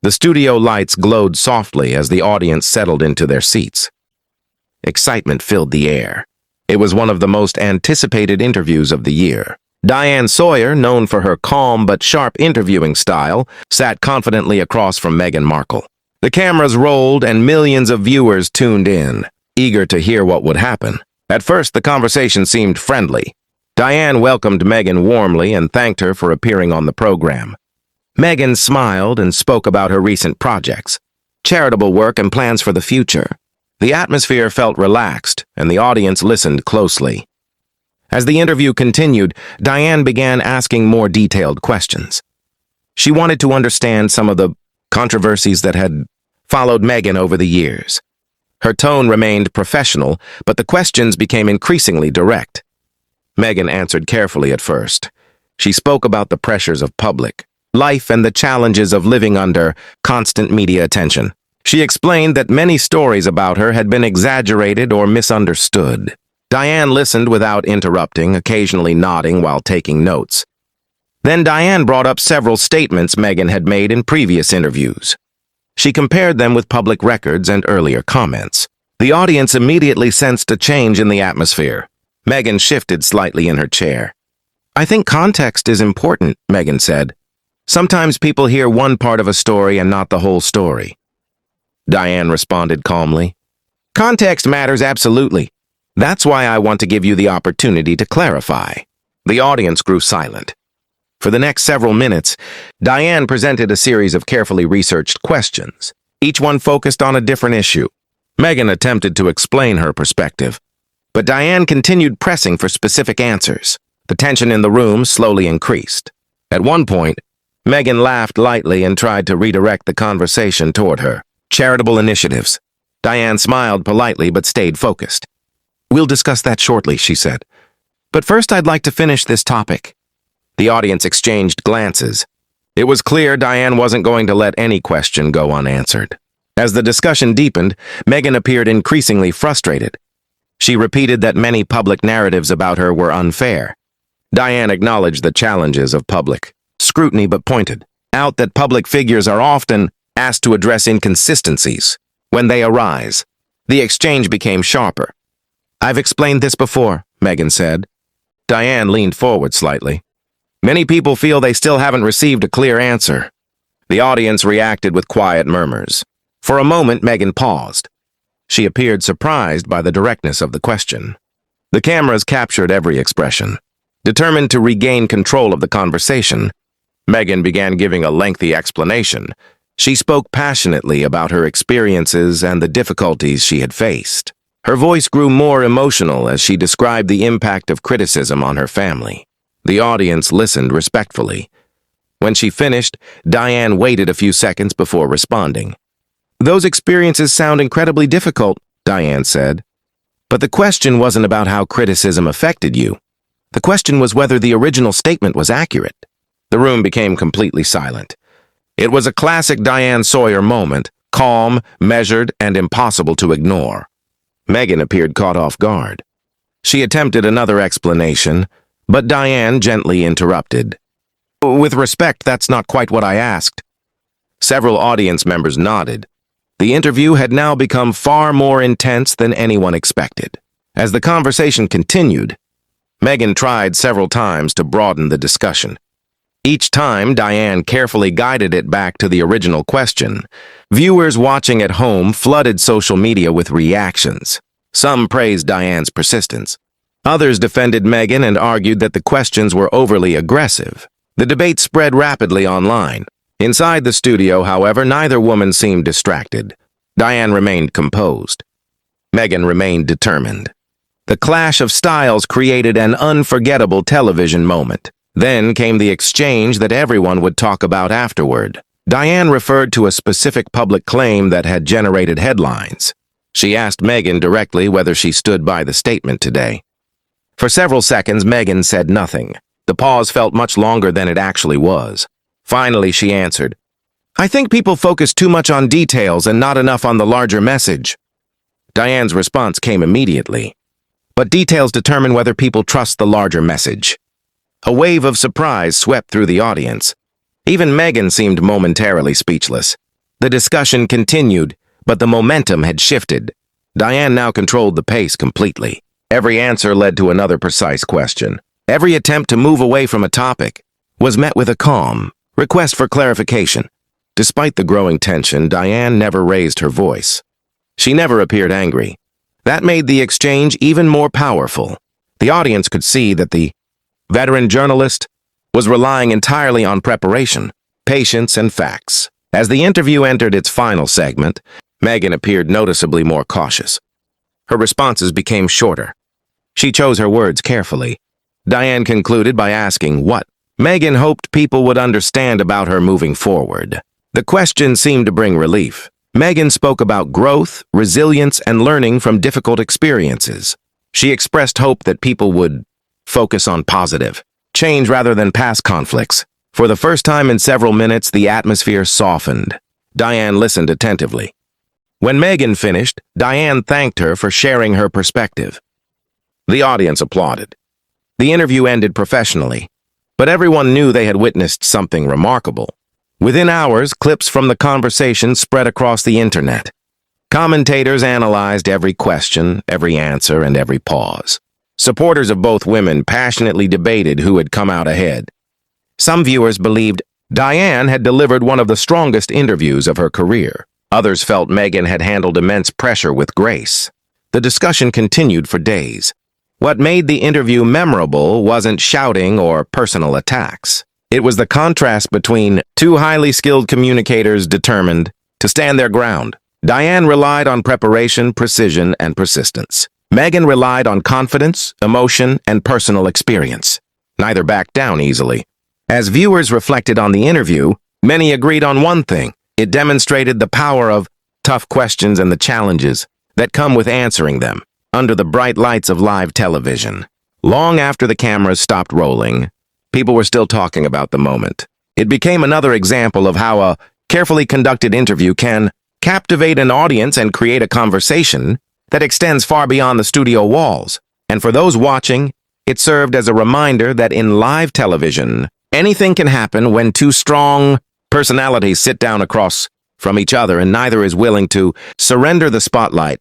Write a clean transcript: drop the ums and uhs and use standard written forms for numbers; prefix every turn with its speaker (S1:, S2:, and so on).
S1: The studio lights glowed softly as the audience settled into their seats. Excitement filled the air. It was one of the most anticipated interviews of the year. Diane Sawyer, known for her calm but sharp interviewing style, sat confidently across from Meghan Markle. The cameras rolled and millions of viewers tuned in, eager to hear what would happen. At first, the conversation seemed friendly. Diane welcomed Meghan warmly and thanked her for appearing on the program. Meghan smiled and spoke about her recent projects, charitable work and plans for the future. The atmosphere felt relaxed, and the audience listened closely. As the interview continued, Diane began asking more detailed questions. She wanted to understand some of the controversies that had followed Meghan over the years. Her tone remained professional, but the questions became increasingly direct. Meghan answered carefully at first. She spoke about the pressures of public life and the challenges of living under constant media attention. She explained that many stories about her had been exaggerated or misunderstood. Diane listened without interrupting, occasionally nodding while taking notes. Then Diane brought up several statements Meghan had made in previous interviews. She compared them with public records and earlier comments. The audience immediately sensed a change in the atmosphere. Meghan shifted slightly in her chair. "I think context is important," Meghan said. "Sometimes people hear one part of a story and not the whole story." Diane responded calmly. "Context matters absolutely. That's why I want to give you the opportunity to clarify." The audience grew silent. For the next several minutes, Diane presented a series of carefully researched questions. Each one focused on a different issue. Meghan attempted to explain her perspective, but Diane continued pressing for specific answers. The tension in the room slowly increased. At one point, Meghan laughed lightly and tried to redirect the conversation toward her. Charitable initiatives. Diane smiled politely but stayed focused. "We'll discuss that shortly," she said. "But first I'd like to finish this topic." The audience exchanged glances. It was clear Diane wasn't going to let any question go unanswered. As the discussion deepened, Meghan appeared increasingly frustrated. She repeated that many public narratives about her were unfair. Diane acknowledged the challenges of public scrutiny but pointed out that public figures are often asked to address inconsistencies when they arise. The exchange became sharper. "I've explained this before," Meghan said. Diane leaned forward slightly. "Many people feel they still haven't received a clear answer." The audience reacted with quiet murmurs. For a moment, Meghan paused. She appeared surprised by the directness of the question. The cameras captured every expression. Determined to regain control of the conversation, Meghan began giving a lengthy explanation. She spoke passionately about her experiences and the difficulties she had faced. Her voice grew more emotional as she described the impact of criticism on her family. The audience listened respectfully. When she finished, Diane waited a few seconds before responding. "Those experiences sound incredibly difficult," Diane said. "But the question wasn't about how criticism affected you. The question was whether the original statement was accurate." The room became completely silent. It was a classic Diane Sawyer moment, calm, measured, and impossible to ignore. Meghan appeared caught off guard. She attempted another explanation, but Diane gently interrupted. "With respect, that's not quite what I asked." Several audience members nodded. The interview had now become far more intense than anyone expected. As the conversation continued, Meghan tried several times to broaden the discussion. Each time, Diane carefully guided it back to the original question. Viewers watching at home flooded social media with reactions. Some praised Diane's persistence. Others defended Meghan and argued that the questions were overly aggressive. The debate spread rapidly online. Inside the studio, however, neither woman seemed distracted. Diane remained composed. Meghan remained determined. The clash of styles created an unforgettable television moment. Then came the exchange that everyone would talk about afterward. Diane referred to a specific public claim that had generated headlines. She asked Meghan directly whether she stood by the statement today. For several seconds, Meghan said nothing. The pause felt much longer than it actually was. Finally, she answered, "I think people focus too much on details and not enough on the larger message." Diane's response came immediately. "But details determine whether people trust the larger message." A wave of surprise swept through the audience. Even Meghan seemed momentarily speechless. The discussion continued, but the momentum had shifted. Diane now controlled the pace completely. Every answer led to another precise question. Every attempt to move away from a topic was met with a calm request for clarification. Despite the growing tension, Diane never raised her voice. She never appeared angry. That made the exchange even more powerful. The audience could see that the veteran journalist was relying entirely on preparation, patience, and facts. As the interview entered its final segment, Meghan appeared noticeably more cautious. Her responses became shorter. She chose her words carefully. Diane concluded by asking what Meghan hoped people would understand about her moving forward. The question seemed to bring relief. Meghan spoke about growth, resilience, and learning from difficult experiences. She expressed hope that people would focus on positive change rather than past conflicts. For the first time in several minutes, the atmosphere softened. Diane listened attentively. When Meghan finished, Diane thanked her for sharing her perspective. The audience applauded. The interview ended professionally, but everyone knew they had witnessed something remarkable. Within hours, clips from the conversation spread across the internet. Commentators analyzed every question, every answer, and every pause. Supporters of both women passionately debated who had come out ahead. Some viewers believed Diane had delivered one of the strongest interviews of her career. Others felt Meghan had handled immense pressure with grace. The discussion continued for days. What made the interview memorable wasn't shouting or personal attacks. It was the contrast between two highly skilled communicators determined to stand their ground. Diane relied on preparation, precision, and persistence. Meghan relied on confidence, emotion, and personal experience. Neither backed down easily. As viewers reflected on the interview, many agreed on one thing. It demonstrated the power of tough questions and the challenges that come with answering them under the bright lights of live television. Long after the cameras stopped rolling, people were still talking about the moment. It became another example of how a carefully conducted interview can captivate an audience and create a conversation that extends far beyond the studio walls. And for those watching, it served as a reminder that in live television, anything can happen when two strong personalities sit down across from each other and neither is willing to surrender the spotlight